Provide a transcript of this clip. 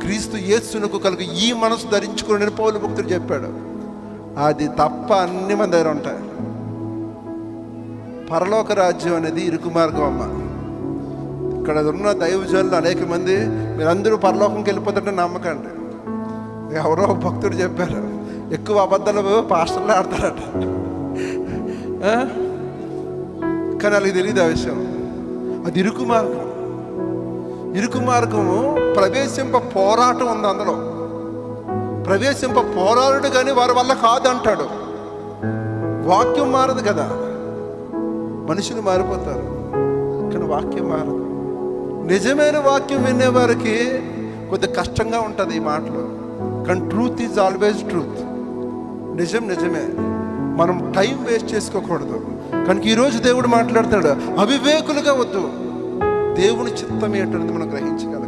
క్రీస్తు యేసునకు కలుగు ఈ మనసు ధరించుకుని పౌలు భక్తుడు చెప్పాడు. అది తప్ప అన్ని మన దగ్గర ఉంటాయి. పరలోక రాజ్యం అనేది ఇరుకు మార్గం అమ్మ. ఇక్కడ ఉన్న దైవజనులు అనేక మంది మీరందరూ పరలోకంకి వెళ్ళిపోతుంటే నమ్మకండి. ఎవరో భక్తుడు చెప్పారు, ఎక్కువ అబద్ధాలు పాస్టర్లే ఆడతారట. కానీ వాళ్ళకి తెలియదు ఆ విషయం. అది ఇరుకు మార్గం. ఇరుకు మార్గము ప్రవేశింప పోరాటం ఉంది. అందులో ప్రవేశింప పోరాడు కానీ వారి వల్ల కాదంటాడు. వాక్యం మారదు కదా, మనుషులు మారిపోతారు కానీ వాక్యం మారదు. నిజమైన వాక్యం వినేవారికి కొద్ది కష్టంగా ఉంటుంది ఈ మాటలు, కానీ ట్రూత్ ఈజ్ ఆల్వేజ్ ట్రూత్. నిజం నిజమే, మనం టైం వేస్ట్ చేసుకోకూడదు. కనుక ఈరోజు దేవుడు మాట్లాడుతాడు, అవివేకులుగా వద్దు, దేవుని చిత్తం ఏంటనేది మనం గ్రహించగలం.